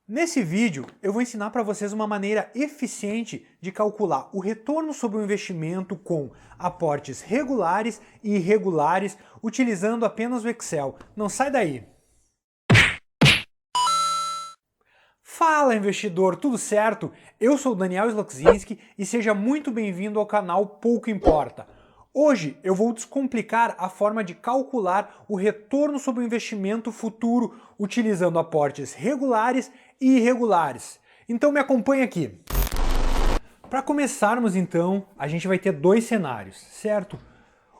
Nesse vídeo, eu vou ensinar para vocês uma maneira eficiente de calcular o retorno sobre o investimento com aportes regulares e irregulares, utilizando apenas o Excel. Não sai daí! Fala, investidor, tudo certo? Eu sou o Daniel Slokzinski e seja muito bem-vindo ao canal Pouco Importa. Hoje eu vou descomplicar a forma de calcular o retorno sobre o investimento futuro utilizando aportes regulares e irregulares. Então me acompanhe aqui. Para começarmos então, a gente vai ter dois cenários, certo?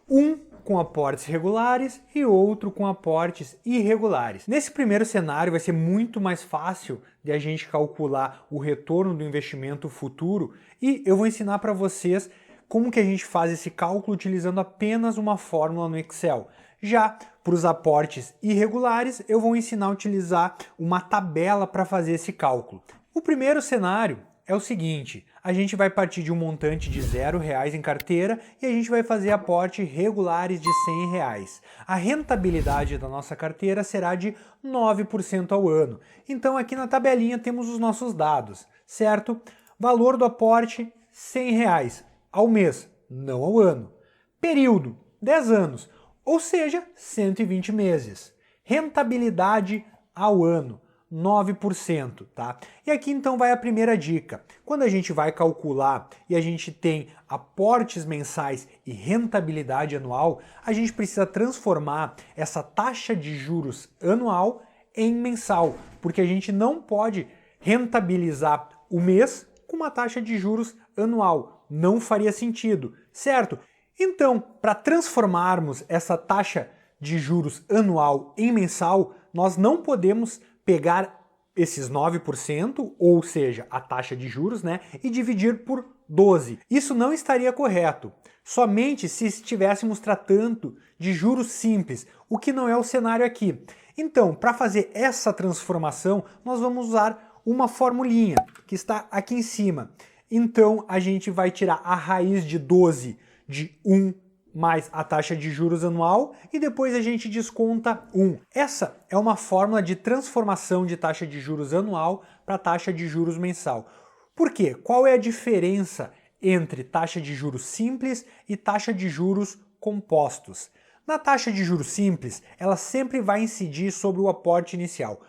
Um com aportes regulares e outro com aportes irregulares. Nesse primeiro cenário vai ser muito mais fácil de a gente calcular o retorno do investimento futuro e eu vou ensinar para vocês como que a gente faz esse cálculo utilizando apenas uma fórmula no Excel. Já para os aportes irregulares, eu vou ensinar a utilizar uma tabela para fazer esse cálculo. O primeiro cenário é o seguinte: a gente vai partir de um montante de R$0 em carteira e a gente vai fazer aportes regulares de R$100. A rentabilidade da nossa carteira será de 9% ao ano. Então aqui na tabelinha temos os nossos dados, certo? Valor do aporte, R$100 ao mês, não ao ano. Período, 10 anos, ou seja, 120 meses. Rentabilidade ao ano, 9%, tá? E aqui então vai a primeira dica. Quando a gente vai calcular e a gente tem aportes mensais e rentabilidade anual, a gente precisa transformar essa taxa de juros anual em mensal, porque a gente não pode rentabilizar o mês com uma taxa de juros anual. Não faria sentido, certo? Então, para transformarmos essa taxa de juros anual em mensal, nós não podemos pegar esses 9%, ou seja, a taxa de juros, né, e dividir por 12. Isso não estaria correto. Somente se estivéssemos tratando de juros simples, o que não é o cenário aqui. Então, para fazer essa transformação, nós vamos usar uma formulinha que está aqui em cima. Então, a gente vai tirar a raiz de 12 de 1 mais a taxa de juros anual e depois a gente desconta 1. Essa é uma fórmula de transformação de taxa de juros anual para taxa de juros mensal. Por quê? Qual é a diferença entre taxa de juros simples e taxa de juros compostos? Na taxa de juros simples, ela sempre vai incidir sobre o aporte inicial.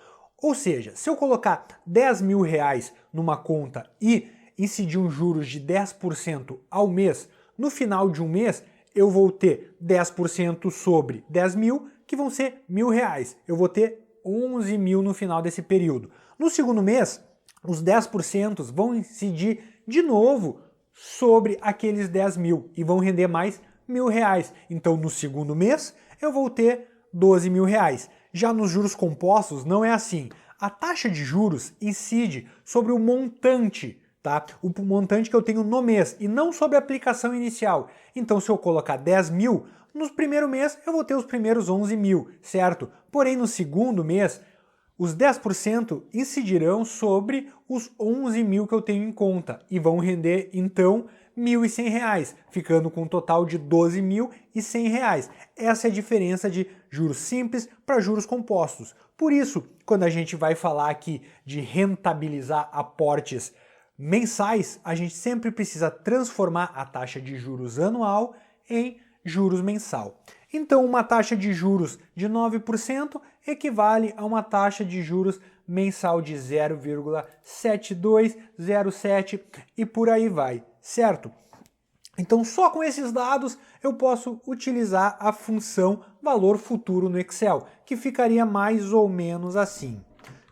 Ou seja, se eu colocar R$10.000 numa conta e incidir um juros de 10% ao mês, no final de um mês eu vou ter 10% sobre 10.000, que vão ser R$1.000. Eu vou ter 11.000 no final desse período. No segundo mês, os 10% vão incidir de novo sobre aqueles 10.000 e vão render mais R$1.000. Então no segundo mês eu vou ter R$12.000. Já nos juros compostos não é assim. A taxa de juros incide sobre o montante, tá? O montante que eu tenho no mês e não sobre a aplicação inicial. Então se eu colocar 10.000, no primeiro mês eu vou ter os primeiros 11.000, certo? Porém no segundo mês, os 10% incidirão sobre os 11.000 que eu tenho em conta e vão render então R$1.100, ficando com um total de R$12.100. Essa é a diferença de juros simples para juros compostos. Por isso, quando a gente vai falar aqui de rentabilizar aportes mensais, a gente sempre precisa transformar a taxa de juros anual em juros mensal. Então, uma taxa de juros de 9% equivale a uma taxa de juros mensal de 0,7207 e por aí vai, certo? Então, só com esses dados eu posso utilizar a função valor futuro no Excel, que ficaria mais ou menos assim.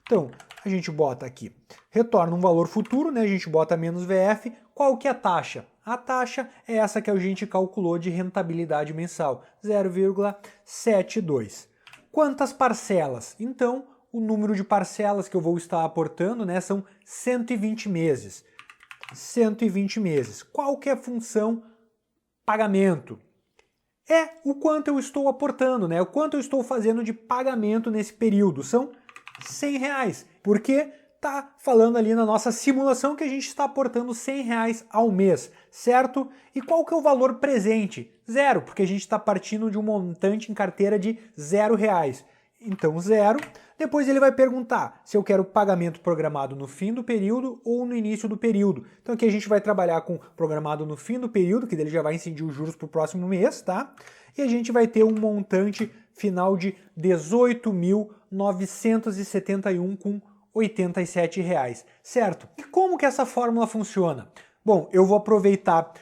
Então, a gente bota aqui, retorna um valor futuro, né? A gente bota menos VF. Qual que é a taxa? A taxa é essa que a gente calculou de rentabilidade mensal, 0,72. Quantas parcelas? Então, o número de parcelas que eu vou estar aportando, né, são 120 meses. 120 meses. Qual que é a função pagamento? É o quanto eu estou aportando, né? O quanto eu estou fazendo de pagamento nesse período. São R$100. Porque está falando ali na nossa simulação que a gente está aportando R$100 ao mês, certo? E qual que é o valor presente? Zero, porque a gente está partindo de um montante em carteira de R$0. então 0. Depois ele vai perguntar se eu quero pagamento programado no fim do período ou no início do período. Então aqui a gente vai trabalhar com programado no fim do período, que dele já vai incidir os juros para o próximo mês, tá? E a gente vai ter um montante final de R$ 18.971,87, certo? E como que essa fórmula funciona? Bom, eu vou aproveitar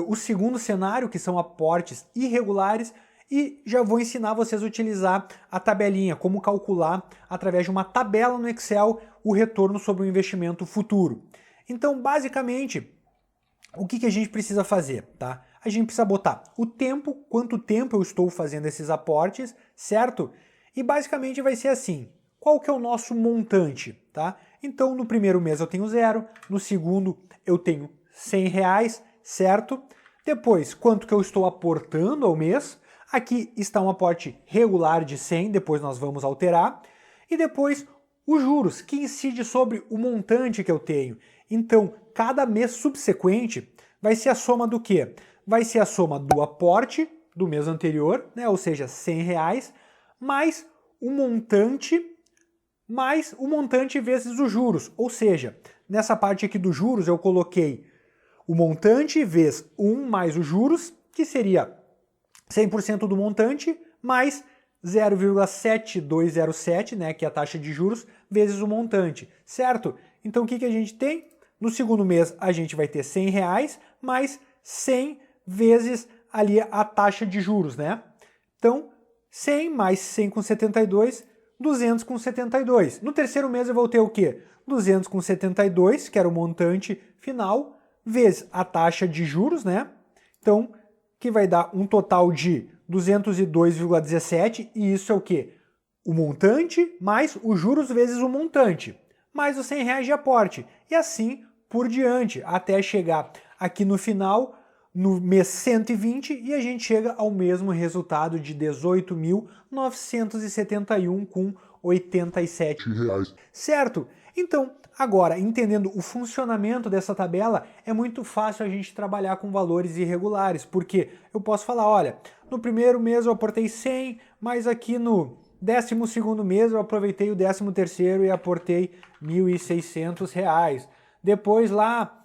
o segundo cenário, que são aportes irregulares, e já vou ensinar vocês a utilizar a tabelinha, como calcular através de uma tabela no Excel o retorno sobre o investimento futuro. Então, basicamente, o que a gente precisa fazer, tá? A gente precisa botar o tempo, quanto tempo eu estou fazendo esses aportes, certo? E basicamente vai ser assim, qual que é o nosso montante, tá? Então, no primeiro mês eu tenho 0, no segundo eu tenho R$100, certo? Depois, quanto que eu estou aportando ao mês? Aqui está um aporte regular de 100, depois nós vamos alterar. E depois os juros, que incide sobre o montante que eu tenho. Então, cada mês subsequente vai ser a soma do quê? Vai ser a soma do aporte do mês anterior, né? Ou seja, R$100, mais o montante vezes os juros. Ou seja, nessa parte aqui dos juros eu coloquei o montante vezes 1 mais os juros, que seria 100% do montante, mais 0,7207, né, que é a taxa de juros, vezes o montante, certo? Então o que a gente tem? No segundo mês a gente vai ter R$100, mais 100 vezes ali a taxa de juros, né? Então, 100 mais 100,72, 200,72. No terceiro mês eu vou ter o quê? 200,72, que era o montante final, vezes a taxa de juros, né? Então, que vai dar um total de 202,17, e isso é o quê? O montante mais os juros vezes o montante, mais os R$100 de aporte, e assim por diante, até chegar aqui no final, no mês 120, e a gente chega ao mesmo resultado de R$ 18.971,87. Certo? Então, agora, entendendo o funcionamento dessa tabela, é muito fácil a gente trabalhar com valores irregulares, porque eu posso falar, olha, no primeiro mês eu aportei 100, mas aqui no 12º mês eu aproveitei o 13º e aportei R$ 1.600. Depois lá,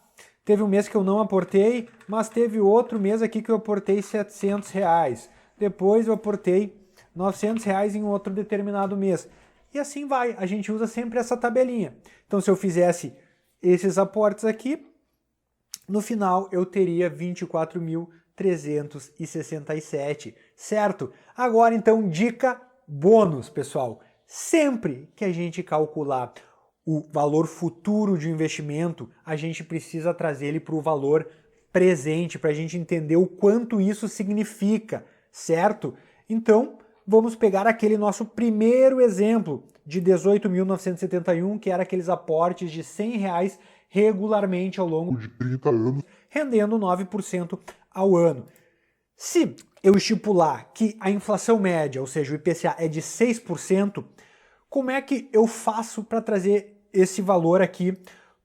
teve um mês que eu não aportei, mas teve outro mês aqui que eu aportei R$ 700. Depois eu aportei R$ 900 em outro determinado mês. E assim vai, a gente usa sempre essa tabelinha. Então se eu fizesse esses aportes aqui, no final eu teria 24.367, certo? Agora então, dica bônus, pessoal. Sempre que a gente calcular o valor futuro de um investimento, a gente precisa trazer ele para o valor presente, para a gente entender o quanto isso significa, certo? Então, vamos pegar aquele nosso primeiro exemplo de 18.971, que era aqueles aportes de R$100 regularmente ao longo de 30 anos, rendendo 9% ao ano. Se eu estipular que a inflação média, ou seja, o IPCA, é de 6%, como é que eu faço para trazer esse valor aqui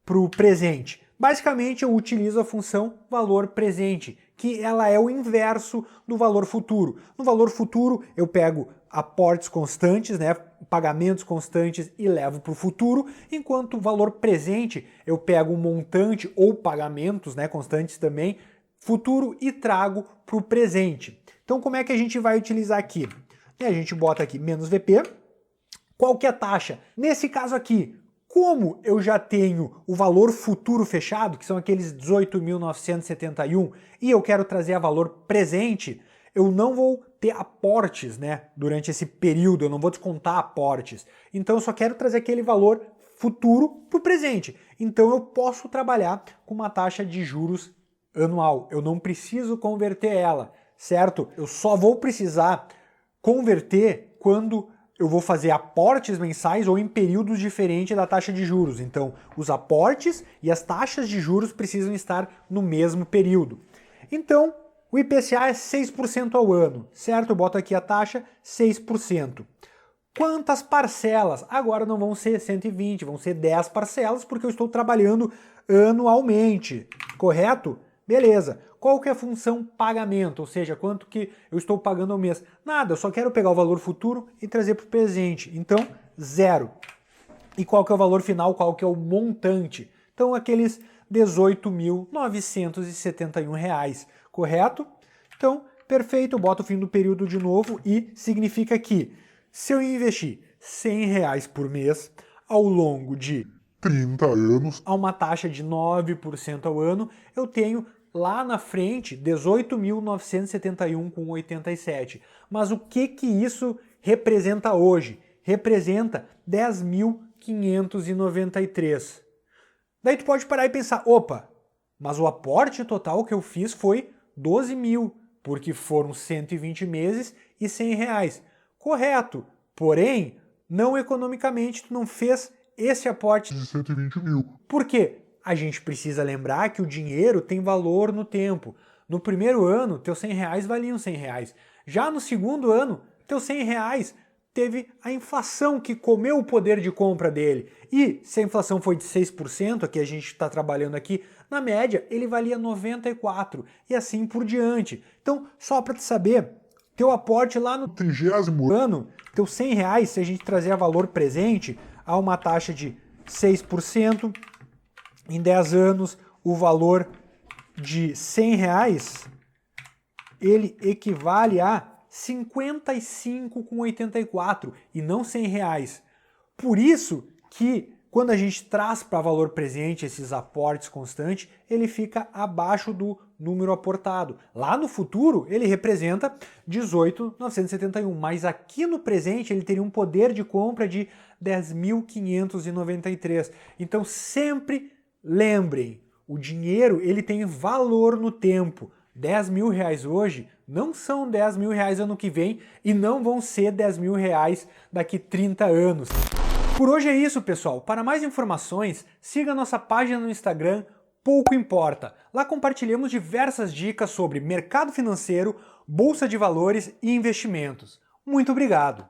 para o presente? Basicamente, eu utilizo a função valor presente, que ela é o inverso do valor futuro. No valor futuro, eu pego aportes constantes, né, pagamentos constantes e levo para o futuro, enquanto o valor presente, eu pego um montante ou pagamentos, né, constantes também, futuro, e trago para o presente. Então, como é que a gente vai utilizar aqui? A gente bota aqui menos VP. Qual que é a taxa? Nesse caso aqui, como eu já tenho o valor futuro fechado, que são aqueles 18.971, e eu quero trazer a valor presente, eu não vou ter aportes, né, durante esse período, eu não vou descontar aportes. Então eu só quero trazer aquele valor futuro para o presente. Então eu posso trabalhar com uma taxa de juros anual. Eu não preciso converter ela, certo? Eu só vou precisar converter quando eu vou fazer aportes mensais ou em períodos diferentes da taxa de juros. Então, os aportes e as taxas de juros precisam estar no mesmo período. Então, o IPCA é 6% ao ano, certo? Eu boto aqui a taxa 6%. Quantas parcelas? Agora não vão ser 120, vão ser 10 parcelas, porque eu estou trabalhando anualmente, correto? Beleza. Qual que é a função pagamento? Ou seja, quanto que eu estou pagando ao mês? Nada, eu só quero pegar o valor futuro e trazer para o presente. Então, 0. E qual que é o valor final? Qual que é o montante? Então, aqueles R$ 18.971, correto? Então, perfeito, eu boto o fim do período de novo e significa que se eu investir R$ 100 por mês ao longo de 30 anos, a uma taxa de 9% ao ano, eu tenho lá na frente 18.971,87. Mas o que isso representa hoje? Representa 10.593. Daí tu pode parar e pensar, opa, mas o aporte total que eu fiz foi 12 mil, porque foram 120 meses e R$ 100. Correto, porém, não economicamente, tu não fez esse aporte de 120 mil. Por quê? A gente precisa lembrar que o dinheiro tem valor no tempo. No primeiro ano, teus R$ 100 valiam R$ 100. Já no segundo ano, teus R$ 100 teve a inflação que comeu o poder de compra dele. E se a inflação foi de 6%, que a gente está trabalhando aqui, na média ele valia 94 e assim por diante. Então, só para te saber, teu aporte lá no 30º ano, teus R$ 100, se a gente trazer a valor presente, a uma taxa de 6%, em 10 anos, o valor de R$ 100, ele equivale a R$ 55,84 e não R$ 100. Por isso que quando a gente traz para valor presente esses aportes constantes, ele fica abaixo do número aportado. Lá no futuro, ele representa 18.971, mas aqui no presente ele teria um poder de compra de 10.593. Então sempre lembrem, o dinheiro ele tem valor no tempo. R$ 10.000 hoje não são R$ 10.000 ano que vem e não vão ser R$ 10.000 daqui 30 anos. Por hoje é isso, pessoal. Para mais informações, siga nossa página no Instagram, Pouco Importa. Lá compartilhamos diversas dicas sobre mercado financeiro, bolsa de valores e investimentos. Muito obrigado!